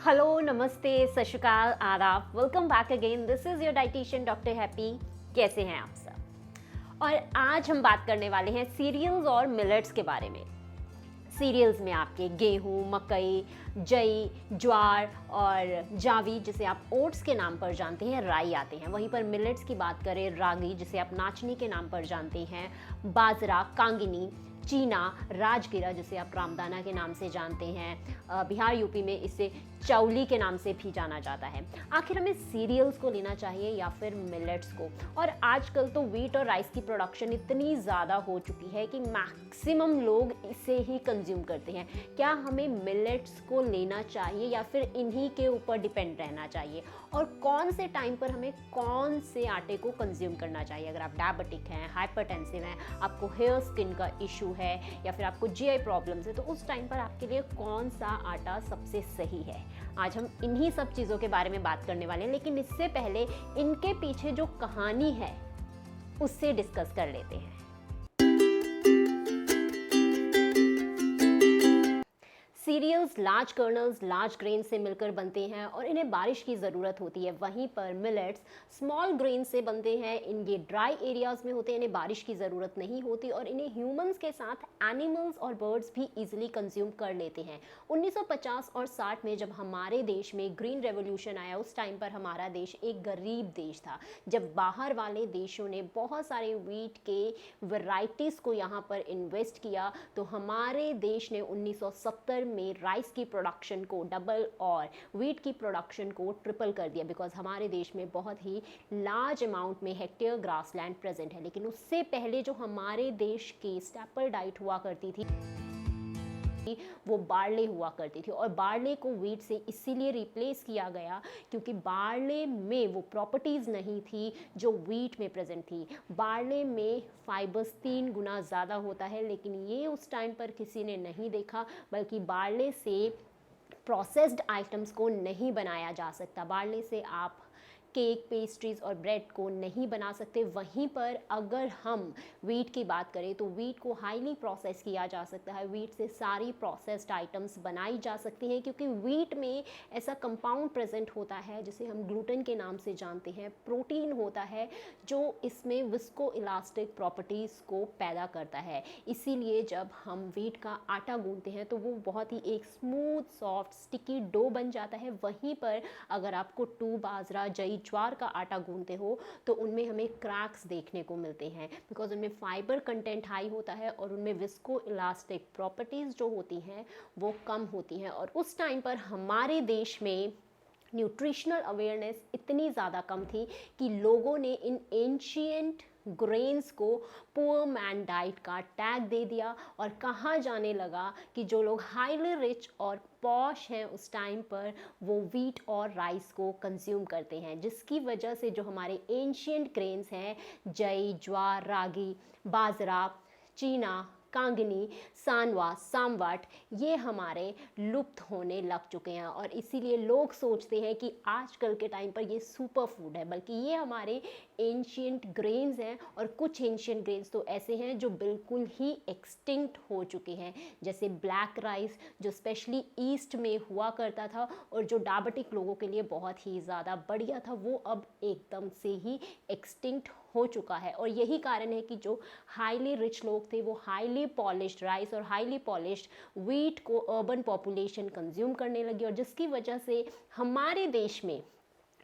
Hello, नमस्ते, सत श्री अकाल, आदाब। Welcome back again. This is your dietitian doctor happy. कैसे हैं आप सब? और आज हम बात करने वाले हैं सीरियल्स और मिलेट्स के बारे में। सीरियल्स में आपके गेहूं, मकई, जई, ज्वार और जावी, जिसे आप ओट्स के नाम पर जानते हैं, राई आते हैं। वहीं पर मिलेट्स की बात करें, रागी, जिसे आप नाचनी के नाम पर जानते हैं, बाजरा, कांगिनी, चीना, राजगिरा, जिसे आप रामदाना के नाम से जानते हैं, बिहार यूपी में इसे चौली के नाम से भी जाना जाता है। आखिर हमें सीरियल्स को लेना चाहिए या फिर मिलेट्स को? और आजकल तो व्हीट और राइस की प्रोडक्शन इतनी ज़्यादा हो चुकी है कि मैक्सिमम लोग इसे ही कंज्यूम करते हैं। क्या हमें मिलेट्स को लेना चाहिए या फिर इन्हीं के ऊपर डिपेंड रहना चाहिए? और कौन से टाइम पर हमें कौन से आटे को कंज्यूम करना चाहिए? अगर आप डायबिटिक हैं, हाइपरटेंसिव हैं, आपको हेयर स्किन का इशू है या फिर आपको जीआई प्रॉब्लम्स है, तो उस टाइम पर आपके लिए कौन सा आटा सबसे सही है? आज हम इन्हीं सब चीज़ों के बारे में बात करने वाले हैं, लेकिन इससे पहले इनके पीछे जो कहानी है उससे डिस्कस कर लेते हैं। Cereals large kernels, large grain से मिलकर बनते हैं और इन्हें बारिश की ज़रूरत होती है। वहीं पर मिलेट्स स्मॉल ग्रेन से बनते हैं। ये ड्राई एरियाज़ में होते हैं, इन्हें बारिश की ज़रूरत नहीं होती और इन्हें ह्यूमंस के साथ एनिमल्स और बर्ड्स भी इजीली कंज्यूम कर लेते हैं। 1950 और 60 में जब हमारे देश में ग्रीन रेवोल्यूशन आया, उस टाइम पर हमारा देश एक गरीब देश था। जब बाहर वाले देशों ने बहुत सारे व्हीट के वैरायटीज़ को यहाँ पर इन्वेस्ट किया, तो हमारे देश ने 1970 में राइस की प्रोडक्शन को डबल और व्हीट की प्रोडक्शन को ट्रिपल कर दिया, बिकॉज हमारे देश में बहुत ही लार्ज अमाउंट में हेक्टेयर ग्रासलैंड प्रेजेंट है। लेकिन उससे पहले जो हमारे देश की स्टेपल डाइट हुआ करती थी वो बार्ले हुआ करती थी, और बार्ले को व्हीट से इसीलिए रिप्लेस किया गया क्योंकि बार्ले में वो प्रॉपर्टीज़ नहीं थी जो व्हीट में प्रेजेंट थी। बार्ले में फाइबर्स 3 गुना ज़्यादा होता है, लेकिन ये उस टाइम पर किसी ने नहीं देखा, बल्कि बार्ले से प्रोसेस्ड आइटम्स को नहीं बनाया जा सकता। बार्ले से आप केक, पेस्ट्रीज़ और ब्रेड को नहीं बना सकते। वहीं पर अगर हम व्हीट की बात करें तो व्हीट को हाईली प्रोसेस किया जा सकता है। व्हीट से सारी प्रोसेस्ड आइटम्स बनाई जा सकती हैं, क्योंकि व्हीट में ऐसा कंपाउंड प्रेजेंट होता है जिसे हम ग्लूटेन के नाम से जानते हैं। प्रोटीन होता है जो इसमें विस्को इलास्टिक प्रॉपर्टीज़ को पैदा करता है। इसीलिए जब हम व्हीट का आटा गूंथते हैं तो वो बहुत ही एक स्मूथ, सॉफ्ट, स्टिकी डो बन जाता है। वहीं पर अगर आप कुट्टू, बाजरा, जई, ज्वार का आटा गूंथते हो तो उनमें हमें क्रैक्स देखने को मिलते हैं, बिकॉज उनमें फाइबर कंटेंट हाई होता है और उनमें विस्को इलास्टिक प्रॉपर्टीज़ जो होती हैं वो कम होती हैं। और उस टाइम पर हमारे देश में न्यूट्रिशनल अवेयरनेस इतनी ज़्यादा कम थी कि लोगों ने इन एंशियंट ग्रेन्स को पुअर मैन डाइट का टैग दे दिया और कहा जाने लगा कि जो लोग हाईली रिच और पॉश हैं उस टाइम पर वो व्हीट और राइस को कंज्यूम करते हैं, जिसकी वजह से जो हमारे एंशियंट ग्रेन्स हैं, जई, ज्वार, रागी, बाजरा, चीना, कांगनी, सानवा, सामवाट, ये हमारे लुप्त होने लग चुके हैं। और इसीलिए लोग सोचते हैं कि आजकल के टाइम पर ये सुपर फूड है, बल्कि ये हमारे एंशियंट ग्रेन्स हैं। और कुछ एंशियंट ग्रेन्स तो ऐसे हैं जो बिल्कुल ही एक्सटिंक्ट हो चुके हैं, जैसे ब्लैक राइस जो स्पेशली ईस्ट में हुआ करता था और जो डायबिटिक लोगों के लिए बहुत ही ज़्यादा बढ़िया था, वो अब एकदम से ही एक्सटिंक्ट हो चुका है। और यही कारण है कि जो हाईली रिच लोग थे वो हाईली पॉलिश्ड राइस और हाईली पॉलिश्ड व्हीट को अर्बन पॉपुलेशन कंज्यूम करने लगी, और जिसकी वजह से हमारे देश में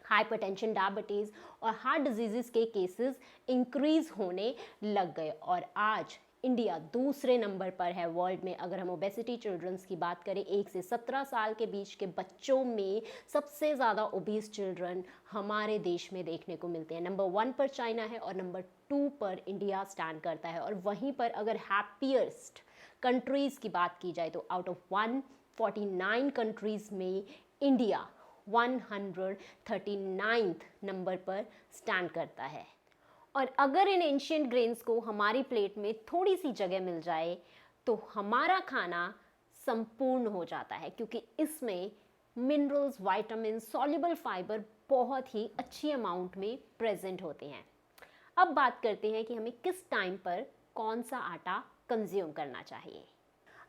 हाइपरटेंशन, डायबिटीज़ और हार्ट डिजीज़ के केसेस इंक्रीज़ होने लग गए। और आज इंडिया दूसरे नंबर पर है वर्ल्ड में। अगर हम ओबेसिटी चिल्ड्रंस की बात करें, 1 से 17 साल के बीच के बच्चों में सबसे ज़्यादा ओबीस चिल्ड्रन हमारे देश में देखने को मिलते हैं। नंबर 1 पर चाइना है और नंबर 2 पर इंडिया स्टैंड करता है। और वहीं पर अगर हैप्पीएस्ट कंट्रीज़ की बात की जाए तो आउट ऑफ 149 कंट्रीज़ में इंडिया 139th नंबर पर स्टैंड करता है। और अगर इन एंशियंट ग्रेन्स को हमारी प्लेट में थोड़ी सी जगह मिल जाए तो हमारा खाना संपूर्ण हो जाता है, क्योंकि इसमें मिनरल्स, विटामिन, सॉल्युबल फाइबर बहुत ही अच्छी अमाउंट में प्रेजेंट होते हैं। अब बात करते हैं कि हमें किस टाइम पर कौन सा आटा कंज्यूम करना चाहिए।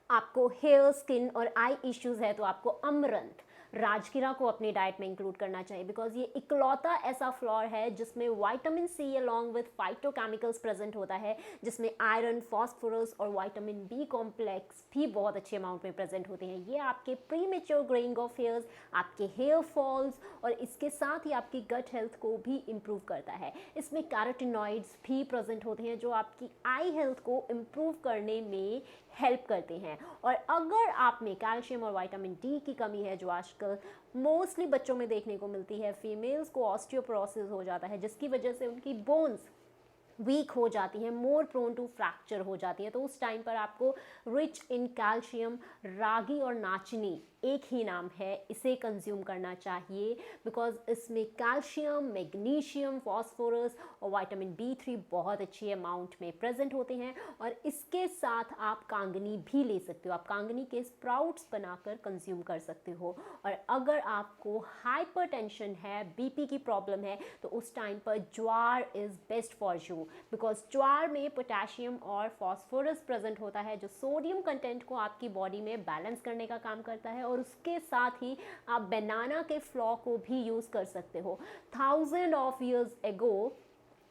आपको हेयर, स्किन और आई इश्यूज़ है तो आपको अमरंथ, राजगिरा को अपनी डाइट में इंक्लूड करना चाहिए बिकॉज ये इकलौता ऐसा फ्लोर है जिसमें vitamin C along with phytochemicals present होता है, जिसमें आयरन, फॉस्फोरस और विटामिन बी कॉम्प्लेक्स भी बहुत अच्छे अमाउंट में प्रेजेंट होते हैं। ये आपके pre mature greying of hairs, आपके हेयर फॉल्स और इसके साथ ही आपकी गट हेल्थ को भी इम्प्रूव करता है। इसमें कैरोटिनॉइड्स भी प्रेजेंट होते हैं जो आपकी आई हेल्थ को इम्प्रूव करने में हेल्प करते हैं। और अगर आप में कैल्शियम और विटामिन डी की कमी है, जो आजकल मोस्टली बच्चों में देखने को मिलती है, फीमेल्स को ऑस्टियोपोरोसिस हो जाता है जिसकी वजह से उनकी बोन्स वीक हो जाती हैं, मोर प्रोन टू फ्रैक्चर हो जाती है, तो उस टाइम पर आपको रिच इन कैल्शियम रागी और नाचनी, एक ही नाम है, इसे कंज्यूम करना चाहिए बिकॉज इसमें कैल्शियम, मैग्नीशियम, फॉस्फोरस और विटामिन B3 बहुत अच्छी अमाउंट में प्रेजेंट होते हैं। और इसके साथ आप कांगनी भी ले सकते हो, आप कांगनी के स्प्राउट्स बनाकर कंज्यूम कर सकते हो। और अगर आपको हाइपरटेंशन है, बीपी की प्रॉब्लम है, तो उस टाइम पर jowar is best for you because ज्वार में पोटेशियम और फॉस्फोरस प्रेजेंट होता है जो सोडियम कंटेंट को आपकी बॉडी में बैलेंस करने का काम करता है। और उसके साथ ही आप बनाना के फ्लॉ को भी यूज़ कर सकते हो। 1000 ऑफ ईयर्स एगो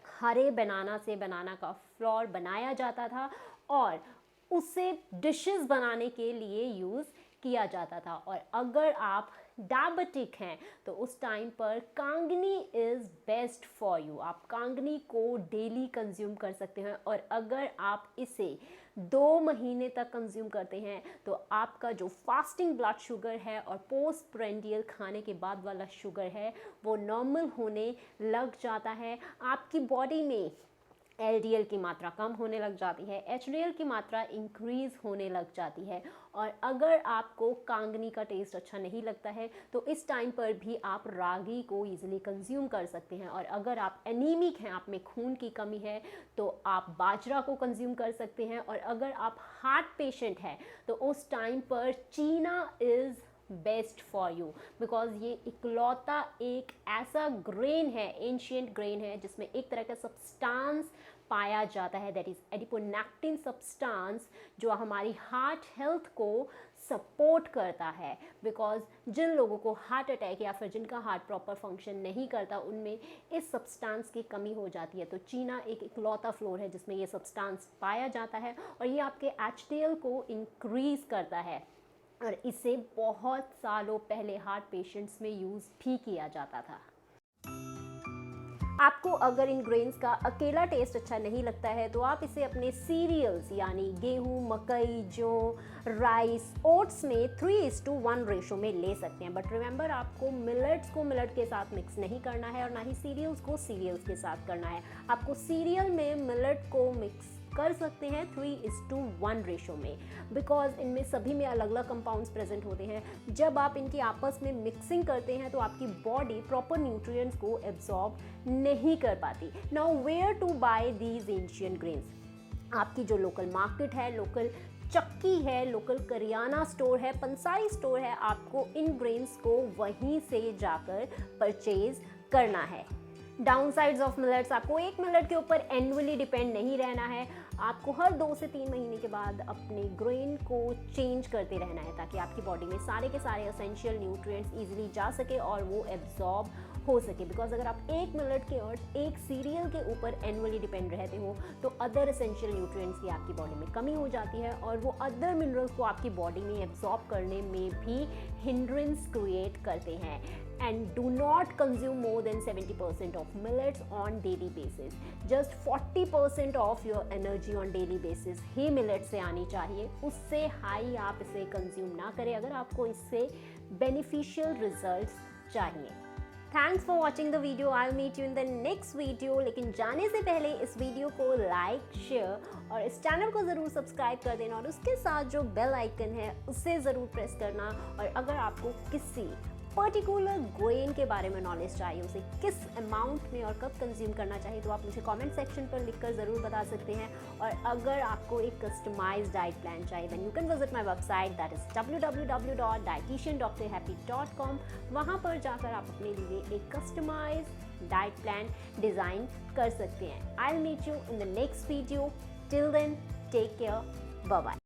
हरे बनाना से बनाना का फ्लोर बनाया जाता था और उसे डिशेस बनाने के लिए यूज़ किया जाता था। और अगर आप डायबिटिक हैं तो उस टाइम पर Kangni is best for you, आप कांगनी को डेली कंज्यूम कर सकते हैं। और अगर आप इसे 2 महीने तक कंज्यूम करते हैं तो आपका जो फास्टिंग ब्लड शुगर है और पोस्ट प्रेंडियल खाने के बाद वाला शुगर है वो नॉर्मल होने लग जाता है। आपकी बॉडी में LDL की मात्रा कम होने लग जाती है, HDL की मात्रा इंक्रीज़ होने लग जाती है। और अगर आपको कांगनी का टेस्ट अच्छा नहीं लगता है तो इस टाइम पर भी आप रागी को ईजिली कंज्यूम कर सकते हैं। और अगर आप एनीमिक हैं, आप में खून की कमी है, तो आप बाजरा को कंज्यूम कर सकते हैं। और अगर आप हार्ट पेशेंट हैं तो उस टाइम पर चीना is best for you because ये इकलौता एक ऐसा ग्रेन है, एंशियंट ग्रेन है, जिसमें एक तरह का सब्सटेंस पाया जाता है, दैट इज़ एडिपोनेक्टिन सब्सटेंस, जो हमारी हार्ट हेल्थ को सपोर्ट करता है। बिकॉज जिन लोगों को हार्ट अटैक या फिर जिनका हार्ट प्रॉपर फंक्शन नहीं करता उनमें इस सब्सटेंस की कमी हो जाती है। तो चीना एक इकलौता फ्लोर है जिसमें ये सब्सटेंस पाया जाता है और ये आपके HDL को इंक्रीज़ करता है। और इसे बहुत सालों पहले हार्ट पेशेंट्स में यूज़ भी किया जाता था। आपको अगर इन ग्रेन्स का अकेला टेस्ट अच्छा नहीं लगता है तो आप इसे अपने सीरियल्स यानी गेहूं, मकई, जौ, राइस, ओट्स में 3:1 रेशो में ले सकते हैं। बट रिमेंबर, आपको मिलेट्स को मिलेट के साथ मिक्स नहीं करना है और ना ही सीरियल्स को सीरियल्स के साथ करना है। आपको सीरियल में मिलेट को मिक्स कर सकते हैं 3:1 रेशो में बिकॉज इनमें सभी में अलग अलग कंपाउंड्स प्रेजेंट होते हैं। जब आप इनकी आपस में मिक्सिंग करते हैं तो आपकी बॉडी प्रॉपर न्यूट्रिएंट्स को एब्जॉर्ब नहीं कर पाती। Now where to buy these ancient grains? आपकी जो लोकल मार्केट है, लोकल चक्की है, लोकल करियाना स्टोर है, पंसारी स्टोर है, आपको इन ग्रेन्स को वहीं से जाकर परचेज करना है। डाउनसाइड्स ऑफ मिलेट्स, आपको एक मिलेट के ऊपर एनुअली डिपेंड नहीं रहना है। आपको हर 2 से 3 महीने के बाद अपने ग्रेन को चेंज करते रहना है ताकि आपकी बॉडी में सारे के सारे एसेंशियल न्यूट्रिएंट्स इजीली जा सके और वो एब्जॉर्ब हो सके। बिकॉज अगर आप एक मिलेट के और एक सीरियल के ऊपर एनुअली डिपेंड रहते हो तो अदर एसेंशियल न्यूट्रिएंट्स की आपकी बॉडी में कमी हो जाती है और वो अदर मिनरल्स को आपकी बॉडी में एब्जॉर्ब करने में भी हिंड्रेंस क्रिएट करते हैं। And do not consume more than 70% of millets on daily basis. Just 40% of your energy on daily basis he millet से आनी चाहिए, उससे हाई आप इसे कंज्यूम ना करें अगर आपको इससे बेनिफिशियल रिजल्ट्स चाहिए। Thanks for watching the video. I will meet you in the next video. लेकिन जाने से पहले इस वीडियो को लाइक, शेयर और इस चैनल को ज़रूर सब्सक्राइब कर देना और उसके साथ जो बेल आइकन है उसे ज़रूर प्रेस करना। और अगर आपको किसी पर्टिकुलर ग्रेन के बारे में नॉलेज चाहिए, उसे किस अमाउंट में और कब कंज्यूम करना चाहिए, तो आप मुझे कमेंट सेक्शन पर लिखकर ज़रूर बता सकते हैं। और अगर आपको एक कस्टमाइज्ड डाइट प्लान चाहिए then you can visit my website, that is www.dietitiandrhappy.com। वहाँ पर जाकर आप अपने लिए एक कस्टमाइज्ड डाइट प्लान डिज़ाइन कर सकते हैं। I will meet you in the next video. Till then, take care, bye bye.